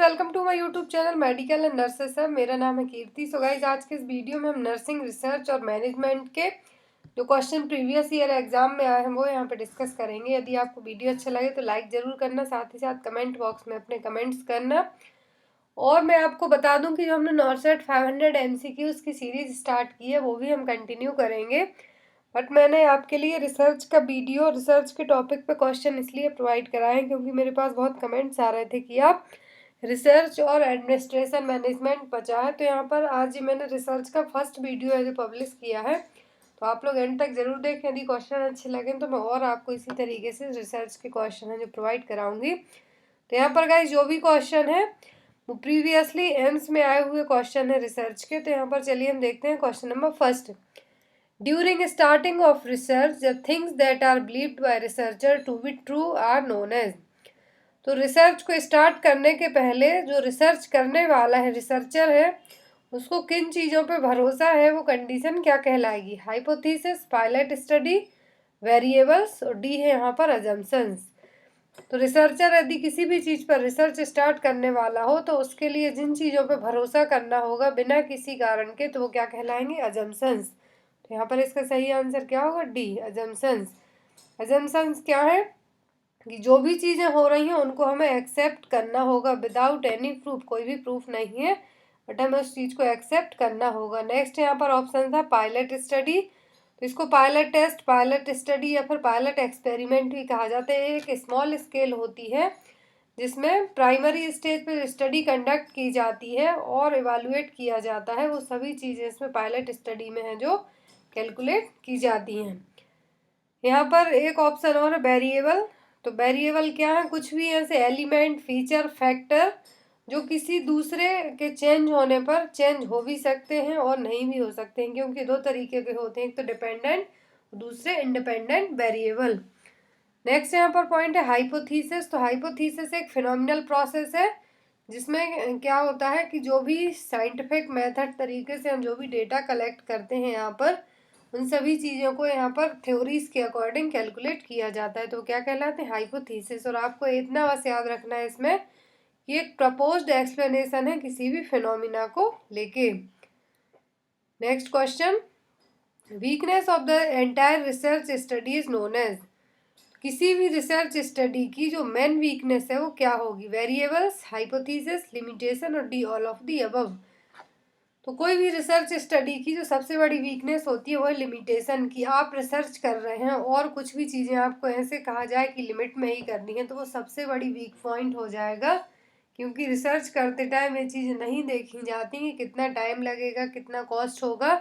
Welcome to my YouTube channel medical and nurses है। मेरा नाम है कीर्ति। सो गाइज, आज के इस वीडियो में हम नर्सिंग रिसर्च और मैनेजमेंट के जो क्वेश्चन प्रीवियस ईयर एग्जाम में आए हैं वो यहाँ पे डिस्कस करेंगे। यदि आपको वीडियो अच्छा लगे तो लाइक ज़रूर करना, साथ ही साथ कमेंट बॉक्स में अपने कमेंट्स करना। और मैं आपको बता दूं कि जो हमने नॉर्सेट 500 MCQs की सीरीज स्टार्ट की है वो भी हम कंटिन्यू करेंगे। बट मैंने आपके लिए रिसर्च का वीडियो, रिसर्च के टॉपिक पे क्वेश्चन इसलिए प्रोवाइड कराए हैं क्योंकि मेरे पास बहुत कमेंट्स आ रहे थे कि आप रिसर्च और एडमिनिस्ट्रेशन मैनेजमेंट बचा है। तो यहाँ पर आज ही मैंने रिसर्च का फर्स्ट वीडियो है जो पब्लिश किया है, तो आप लोग एंड तक जरूर देखें। यदि क्वेश्चन अच्छे लगें तो मैं और आपको इसी तरीके से रिसर्च के क्वेश्चन है जो प्रोवाइड कराऊंगी। तो यहाँ पर गाइस जो भी क्वेश्चन है वो प्रीवियसली एम्स में आए हुए क्वेश्चन है रिसर्च के। तो यहाँ पर चलिए हम देखते हैं question number first. During starting of research the things that are believed by researcher to be true are known as. तो रिसर्च को स्टार्ट करने के पहले जो रिसर्च करने वाला है, रिसर्चर है, उसको किन चीज़ों पे भरोसा है, वो कंडीशन क्या कहलाएगी? हाइपोथेसिस, पायलट स्टडी, वेरिएबल्स और डी है यहाँ पर अजम्पशंस। तो रिसर्चर यदि किसी भी चीज़ पर रिसर्च स्टार्ट करने वाला हो तो उसके लिए जिन चीज़ों पे भरोसा करना होगा बिना किसी कारण के, तो वो क्या कहलाएंगे? अजम्पशंस। तो यहाँ पर इसका सही आंसर क्या होगा? D, assumptions. अजम्पशंस क्या है कि जो भी चीज़ें हो रही हैं उनको हमें एक्सेप्ट करना होगा विदाउट एनी प्रूफ। कोई भी प्रूफ नहीं है बट हमें उस चीज़ को एक्सेप्ट करना होगा। नेक्स्ट यहाँ पर ऑप्शन था पायलट स्टडी। तो इसको पायलट टेस्ट, पायलट स्टडी या फिर पायलट एक्सपेरिमेंट भी कहा जाता है। एक स्मॉल स्केल होती है जिसमें प्राइमरी स्टेज पर स्टडी कंडक्ट की जाती है और इवालुएट किया जाता है। वो सभी चीज़ें इसमें पायलट स्टडी में हैं जो कैलकुलेट की जाती हैं। यहाँ पर एक ऑप्शन और है वेरिएबल। तो वेरिएबल क्या है? कुछ भी ऐसे एलिमेंट, फीचर, फैक्टर जो किसी दूसरे के चेंज होने पर चेंज हो भी सकते हैं और नहीं भी हो सकते हैं, क्योंकि दो तरीके के होते हैं, एक तो डिपेंडेंट, दूसरे इंडिपेंडेंट वेरिएबल। नेक्स्ट यहाँ पर पॉइंट है हाइपोथेसिस। तो हाइपोथेसिस एक फिनोमिनल प्रोसेस है जिसमें क्या होता है कि जो भी साइंटिफिक मेथड तरीके से हम जो भी डेटा कलेक्ट करते हैं यहाँ पर, उन सभी चीज़ों को यहाँ पर थ्योरीज के अकॉर्डिंग कैलकुलेट किया जाता है। तो क्या कहलाते हैं? हाइपोथेसिस। और आपको इतना बस याद रखना है इसमें कि एक प्रपोज्ड एक्सप्लेनेशन है किसी भी फिनोमिना को लेके। Next question, weakness of the entire research study is known as. किसी भी रिसर्च स्टडी की जो मेन वीकनेस है वो क्या होगी? वेरिएबल्स, हाइपोथेसिस, लिमिटेशन और D all of the above. तो कोई भी रिसर्च स्टडी की जो सबसे बड़ी वीकनेस होती है वो है लिमिटेशन की। आप रिसर्च कर रहे हैं और कुछ भी चीज़ें आपको ऐसे कहा जाए कि लिमिट में ही करनी है, तो वो सबसे बड़ी वीक पॉइंट हो जाएगा, क्योंकि रिसर्च करते टाइम ये चीज़ें नहीं देखी जाती कि कितना टाइम लगेगा, कितना कॉस्ट होगा।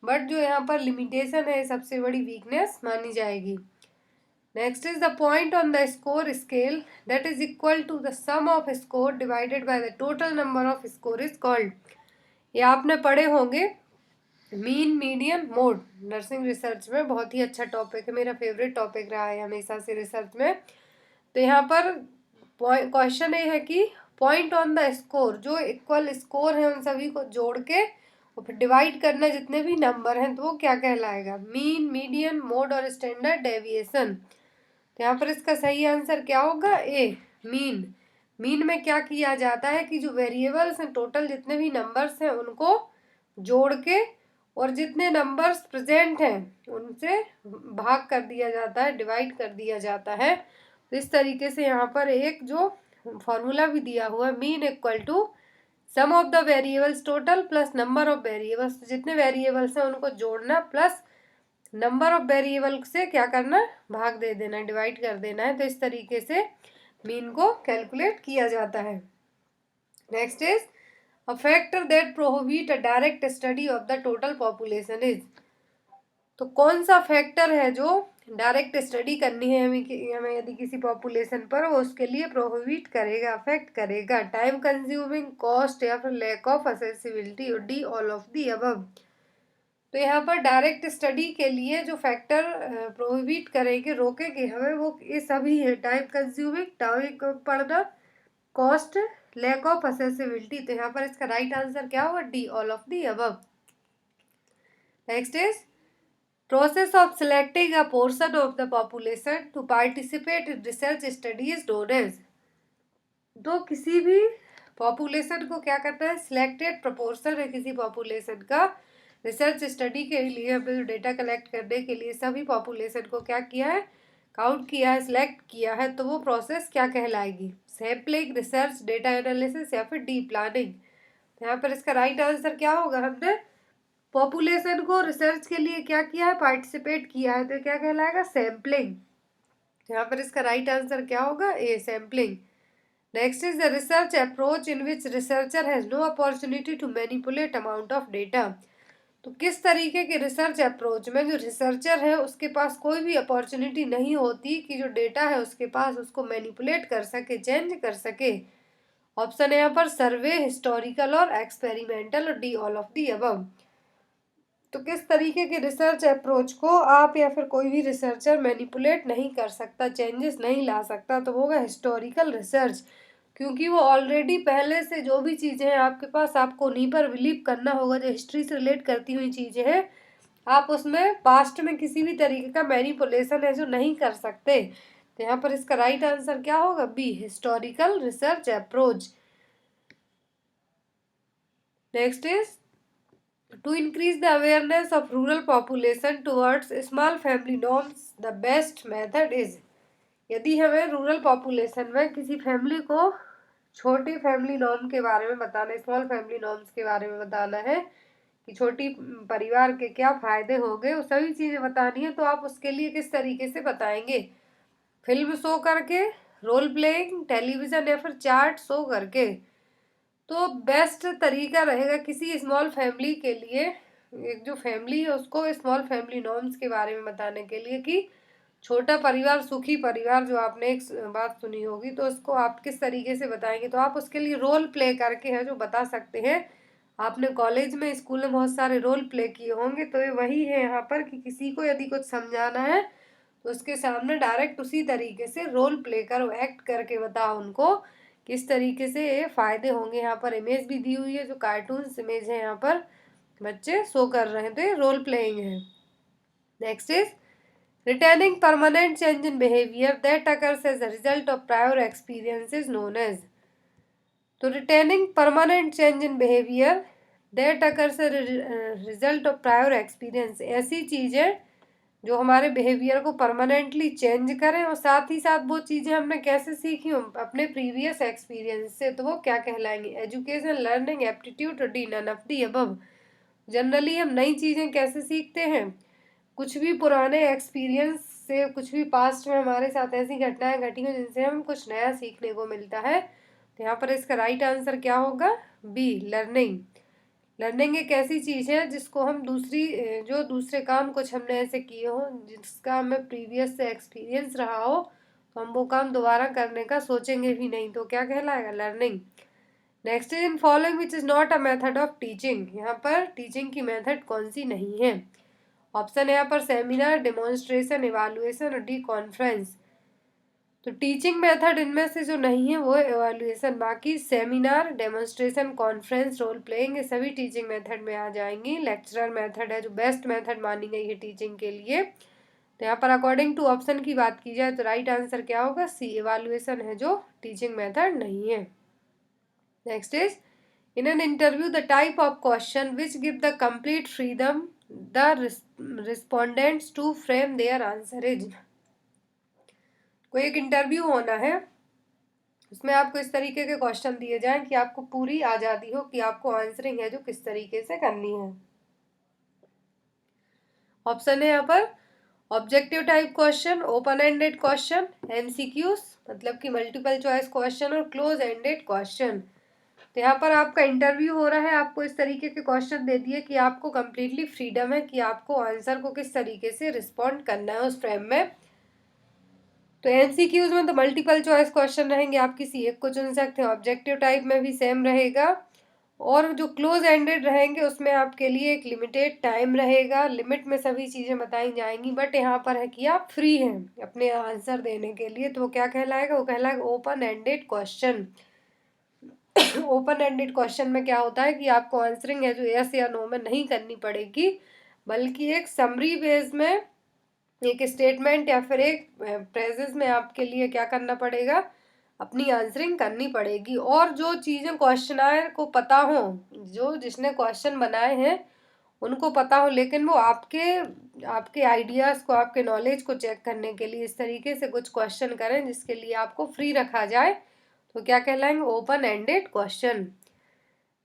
बट जो यहाँ पर लिमिटेशन है सबसे बड़ी वीकनेस मानी जाएगी। Next is the point on the score scale that is equal to the sum of score divided by the total number of score is called. ये आपने पढ़े होंगे, mean, median, mode. Nursing research में बहुत ही अच्छा topic है, मेरा favourite topic रहा है हमेशा से रिसर्च में। तो यहाँ पर क्वेश्चन ये है कि पॉइंट ऑन द स्कोर, जो इक्वल स्कोर है उन सभी को जोड़ के और फिर डिवाइड करना जितने भी नंबर हैं, तो वो क्या कहलाएगा? मीन, मीडियन, मोड और स्टैंडर्ड डेविएशन। तो यहाँ पर इसका सही आंसर क्या होगा? ए, मीन। मीन में क्या किया जाता है कि जो वेरिएबल्स हैं, टोटल जितने भी नंबर्स हैं उनको जोड़ के और जितने नंबर्स प्रेजेंट हैं उनसे भाग कर दिया जाता है, डिवाइड कर दिया जाता है। तो इस तरीके से यहाँ पर एक जो फॉर्मूला भी दिया हुआ है, mean equal to sum of the variables total plus number of variables. जितने वेरिएबल्स हैं उनको जोड़ना प्लस नंबर ऑफ वेरिएबल से क्या करना? भाग दे देना, डिवाइड कर देना है। तो इस तरीके से मीन को कैलकुलेट किया जाता है। Next is a factor that prohibit a direct study of the total population is. तो कौन सा फैक्टर है जो डायरेक्ट स्टडी करनी है हमें यदि किसी पॉपुलेशन पर, वो उसके लिए प्रोहिबिट करेगा, अफेक्ट करेगा? टाइम कंज्यूमिंग, कॉस्ट या फिर लैक ऑफ एक्सेसिबिलिटी और D all of the above. तो यहाँ पर डायरेक्ट स्टडी के लिए जो फैक्टर प्रोहिबिट करेंगे, रोकेंगे हमें, वो ये सभी है। टाइम कंज्यूमिंग, टाइम पढ़ना, कॉस्ट, लैक ऑफ एक्सेसिबिलिटी। तो यहाँ पर इसका राइट आंसर क्या होगा? D all of the above. Next is process of selecting a portion of the population to participate in research study is known as. तो किसी भी पॉपुलेशन को क्या करता है, सिलेक्टेड प्रपोर्शन है किसी पॉपुलेशन का। रिसर्च स्टडी के लिए हमने जो डेटा कलेक्ट करने के लिए सभी पॉपुलेशन को क्या किया है, काउंट किया है, सिलेक्ट किया है, तो वो प्रोसेस क्या कहलाएगी, सैम्पलिंग, रिसर्च, डेटा एनालिसिस या फिर डीप प्लानिंग। तो यहाँ पर इसका राइट आंसर क्या होगा, हमने पॉपुलेशन को रिसर्च के लिए क्या किया है, पार्टिसिपेट किया है, तो क्या कहलाएगा, सैम्पलिंग। यहाँ पर इसका राइट आंसर क्या होगा, A, sampling. Next is the research approach in which researcher has no opportunity to manipulate amount of data. तो किस तरीके के रिसर्च अप्रोच में जो रिसर्चर है उसके पास कोई भी अपॉर्चुनिटी नहीं होती कि जो डेटा है उसके पास उसको मैनिपुलेट कर सके, चेंज कर सके। ऑप्शन है यहाँ पर सर्वे, हिस्टोरिकल और एक्सपेरिमेंटल, और D all of the above. तो किस तरीके के रिसर्च अप्रोच को आप या फिर कोई भी रिसर्चर मैनिपुलेट नहीं कर सकता, चेंजेस नहीं ला सकता, तो वो होगा हिस्टोरिकल रिसर्च। क्योंकि वो ऑलरेडी पहले से जो भी चीज़ें हैं आपके पास, आपको उन्हीं पर बिलीव करना होगा, जो हिस्ट्री से रिलेट करती हुई चीज़ें हैं, आप उसमें पास्ट में किसी भी तरीके का मैनिपुलेशन है जो नहीं कर सकते। तो यहाँ पर इसका राइट आंसर क्या होगा, B, historical research approach. Next is to increase the awareness of rural population towards small family norms, the best method is। यदि हमें रूरल पॉपुलेशन में किसी फैमिली को छोटी फैमिली नॉर्म के बारे में बताना, स्मॉल फैमिली नॉर्म्स के बारे में बताना है कि छोटी परिवार के क्या फायदे होंगे, वो सभी चीज़ें बतानी है, तो आप उसके लिए किस तरीके से बताएंगे, फिल्म शो करके, रोल प्लेइंग, टेलीविज़न या फिर चार्ट शो करके। तो बेस्ट तरीका रहेगा किसी स्मॉल फैमिली के लिए, एक जो फैमिली है उसको स्मॉल फैमिली नॉर्म्स के बारे में बताने के लिए कि छोटा परिवार सुखी परिवार, जो आपने एक बात सुनी होगी, तो उसको आप किस तरीके से बताएंगे, तो आप उसके लिए रोल प्ले करके है जो बता सकते हैं। आपने कॉलेज में, स्कूल में बहुत सारे रोल प्ले किए होंगे, तो ये वही है यहाँ पर कि किसी को यदि कुछ समझाना है तो उसके सामने डायरेक्ट उसी तरीके से रोल प्ले करो, एक्ट करके बताओ उनको किस तरीके से ये फायदे होंगे। यहाँ पर इमेज भी दी हुई है, जो कार्टून्स इमेज है, यहाँ पर बच्चे शो कर रहे हैं, तो ये रोल प्लेइंग है। Next is retaining permanent change in behaviour that occurs as a result of prior experience is known as. तो retaining permanent change in behaviour that occurs as result of prior experience, ऐसी चीज़ें जो हमारे behaviour को permanently change करें, और साथ ही साथ वो चीज़ें हमने कैसे सीखी हो, अपने प्रीवियस एक्सपीरियंस से, तो वो क्या कहलाएंगी, education, learning, aptitude, D none of the above. Generally हम नई चीज़ें कैसे सीखते हैं, कुछ भी पुराने एक्सपीरियंस से, कुछ भी पास्ट में हमारे साथ ऐसी घटनाएं घटी हैं जिनसे हम कुछ नया सीखने को मिलता है। तो यहाँ पर इसका राइट आंसर क्या होगा, बी, लर्निंग। लर्निंग एक ऐसी चीज़ है जिसको हम जो दूसरे काम कुछ हमने ऐसे किए हो जिसका हमें प्रीवियस से एक्सपीरियंस रहा हो, तो हम वो काम दोबारा करने का सोचेंगे भी नहीं, तो क्या कहलाएगा, learning. Next is in following which is not a method of teaching. यहाँ पर टीचिंग की मेथड कौन सी नहीं है। ऑप्शन है यहाँ पर सेमिनार, डेमोन्स्ट्रेशन, इवालुएशन और डी कॉन्फ्रेंस। तो टीचिंग मेथड इनमें से जो नहीं है वो है एवेल्युएशन, बाकी seminar, demonstration, conference, role playing, ये सभी टीचिंग मेथड में आ जाएंगी। लेक्चरर मेथड है जो बेस्ट मेथड मानी गई है टीचिंग के लिए। तो यहाँ पर अकॉर्डिंग टू ऑप्शन की बात की जाए तो राइट आंसर क्या होगा, सी, एवेल्युएशन है जो टीचिंग मेथड नहीं है। Next is in an interview the type of question which give the complete freedom the respondents to frame their answer is. कोई एक इंटरव्यू होना है, उसमें आपको इस तरीके के क्वेश्चन दिए जाएं कि आपको पूरी आज़ादी हो कि आपको आंसरिंग है जो किस तरीके से करनी है। ऑप्शन है यहाँ पर objective type question, open ended question, MCQs मतलब कि मल्टीपल चॉइस क्वेश्चन, और क्लोज एंडेड क्वेश्चन। तो यहाँ पर आपका इंटरव्यू हो रहा है, आपको इस तरीके के क्वेश्चन दे दिए कि आपको कंप्लीटली फ्रीडम है कि आपको आंसर को किस तरीके से रिस्पॉन्ड करना है उस फ्रेम में। तो एमसीक्यूज में तो मल्टीपल चॉइस क्वेश्चन रहेंगे, आप किसी एक को चुन सकते हैं। ऑब्जेक्टिव टाइप में भी सेम रहेगा, और जो क्लोज एंडेड रहेंगे उसमें आपके लिए एक लिमिटेड टाइम रहेगा, लिमिट में सभी चीज़ें बताई जाएंगी, बट यहाँ पर है कि आप फ्री हैं अपने आंसर देने के लिए, तो वो क्या कहलाएगा, वो कहलाएगा open ended question. Open ended question में क्या होता है कि आपको आंसरिंग है जो यस या नो में नहीं करनी पड़ेगी, बल्कि एक समरी बेस में, एक स्टेटमेंट या फिर एक फ्रेजेस में आपके लिए क्या करना पड़ेगा, अपनी आंसरिंग करनी पड़ेगी। और जो चीज़ें क्वेश्चनायर को पता हो, जो जिसने क्वेश्चन बनाए हैं उनको पता हो, लेकिन वो आपके आइडियाज़ को, आपके नॉलेज को चेक करने के लिए इस तरीके से कुछ क्वेश्चन करें जिसके लिए आपको फ्री रखा जाए, तो क्या कहलाएंगे? Open ended question.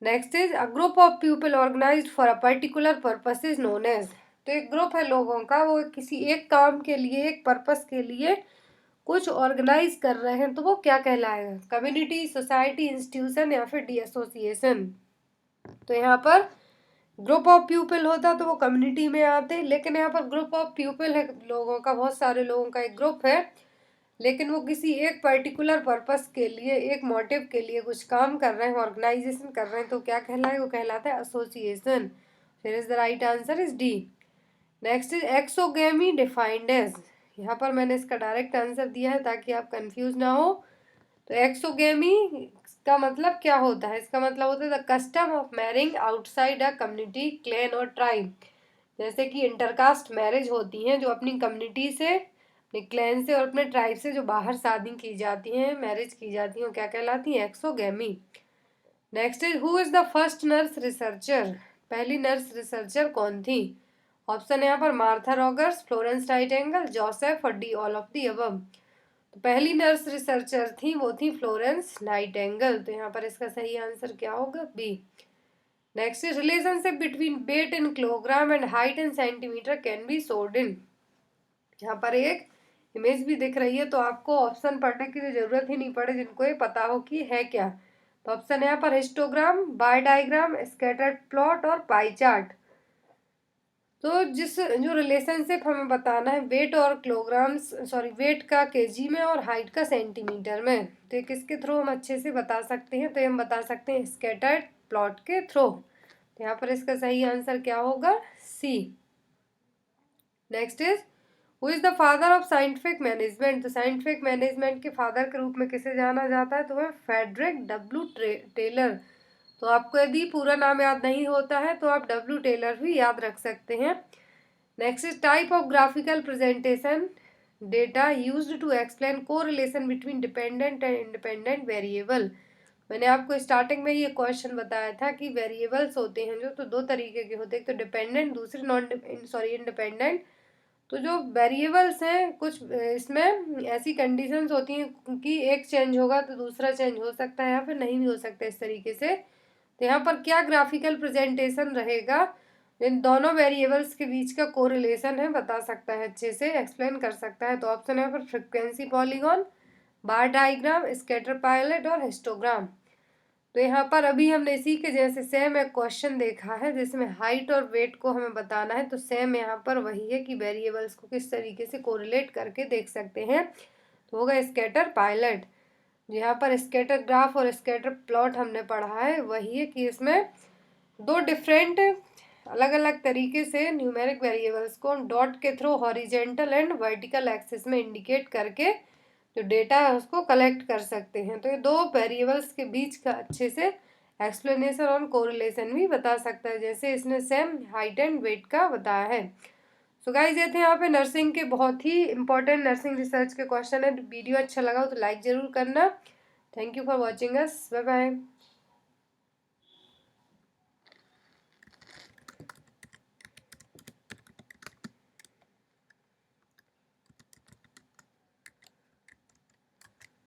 Next is a group of people organised for a particular purpose is known as. तो एक ग्रुप है लोगों का, वो किसी एक काम के लिए, एक पर्पस के लिए कुछ ऑर्गेनाइज कर रहे हैं, तो वो क्या कहलाएगा? कम्युनिटी, सोसाइटी, इंस्टीट्यूशन या फिर डी एसोसिएशन। तो यहाँ पर ग्रुप ऑफ पीपल होता तो वो कम्युनिटी में आते, लेकिन यहाँ पर ग्रुप ऑफ पीपल है लोगों का, बहुत सारे लोगों का एक ग्रुप है, लेकिन वो किसी एक पर्टिकुलर पर्पस के लिए, एक मोटिव के लिए कुछ काम कर रहे हैं, ऑर्गेनाइजेशन कर रहे हैं, तो क्या कहलाएगा? वो कहलाता है एसोसिएशन। फिर is the right answer is D. Next is exogamy defined as. यहाँ पर मैंने इसका डायरेक्ट आंसर दिया है ताकि आप कंफ्यूज ना हो। तो एक्सोगेमी का मतलब क्या होता है? इसका मतलब होता है the custom of marrying outside a community, clan और ट्राइब। जैसे कि इंटरकास्ट मैरिज होती हैं जो अपनी कम्युनिटी से, अपने क्लैन से और अपने ट्राइब से जो बाहर शादी की जाती हैं, मैरिज की जाती हैं, क्या कहलाती हैं? Exogamy. Next is who is the first nurse researcher. पहली नर्स रिसर्चर कौन थी? ऑप्शन है यहाँ पर Martha Rogers, Florence Nightingale, Joseph और D all of the above. तो पहली नर्स रिसर्चर थी वो थी फ्लोरेंस नाइटिंगेल। तो यहाँ पर इसका सही आंसर क्या होगा? B. Next is relationship between weight in kilogram and height in centimeter can be sold in. यहाँ पर एक इमेज भी दिख रही है, तो आपको ऑप्शन पढ़ने की जरूरत ही नहीं पड़े जिनको ये पता हो कि है क्या। तो ऑप्शन है यहाँ पर हिस्टोग्राम, बार डायग्राम, स्कैटर्ड प्लॉट और पाई चार्ट। तो जो रिलेशनशिप हमें बताना है वेट और किलोग्राम्स, सॉरी वेट का केजी में और हाइट का सेंटीमीटर में, तो किसके थ्रू हम अच्छे से बता सकते हैं? तो हम बता सकते हैं स्कैटर्ड प्लॉट के थ्रू। तो यहाँ पर इसका सही आंसर क्या होगा? C. Next is who is the father of scientific management. तो साइंटिफिक मैनेजमेंट के फादर के रूप में किसे जाना जाता है? तो वह फ्रेडरिक डब्ल्यू टेलर। तो आपको यदि पूरा नाम याद नहीं होता है तो आप डब्ल्यू टेलर भी याद रख सकते हैं। Next is type of graphical presentation data used to explain correlation between dependent and independent variable. मैंने आपको स्टार्टिंग में ये क्वेश्चन बताया था कि वेरिएबल्स होते हैं जो, तो दो तरीके के होते हैं, एक तो डिपेंडेंट, दूसरे नॉन इंडिपेंडेंट। तो जो वेरिएबल्स हैं कुछ इसमें ऐसी कंडीशंस होती हैं कि एक चेंज होगा तो दूसरा चेंज हो सकता है या फिर नहीं भी हो सकता इस तरीके से। तो यहाँ पर क्या ग्राफिकल प्रेजेंटेशन रहेगा? इन दोनों वेरिएबल्स के बीच का कोरिलेशन है, बता सकता है, अच्छे से एक्सप्लेन कर सकता है। तो ऑप्शन है पर फ्रीक्वेंसी पॉलीगॉन, बार डायग्राम, स्कैटर पायलट और हिस्टोग्राम। तो यहाँ पर अभी हमने इसी के जैसे सेम एक क्वेश्चन देखा है जिसमें हाइट और वेट को हमें बताना है, तो सेम यहाँ पर वही है कि वेरिएबल्स को किस तरीके से कोरिलेट करके देख सकते हैं। तो होगा स्कैटर पायलट। यहाँ पर स्कैटर ग्राफ और स्कैटर प्लॉट हमने पढ़ा है, वही है कि इसमें दो डिफरेंट अलग अलग तरीके से न्यूमेरिक वेरिएबल्स को डॉट के through horizontal and vertical axis में इंडिकेट करके जो डेटा है उसको कलेक्ट कर सकते हैं। तो ये दो वेरिएबल्स के बीच का अच्छे से एक्सप्लेनेशन और कोरिलेशन भी बता सकता है, जैसे इसने सेम हाइट एंड वेट का बताया है। सो गाइस ये थे यहाँ पे नर्सिंग के बहुत ही इंपॉर्टेंट नर्सिंग रिसर्च के क्वेश्चन है। वीडियो अच्छा लगा हो तो लाइक जरूर करना। Thank you for watching us, bye bye.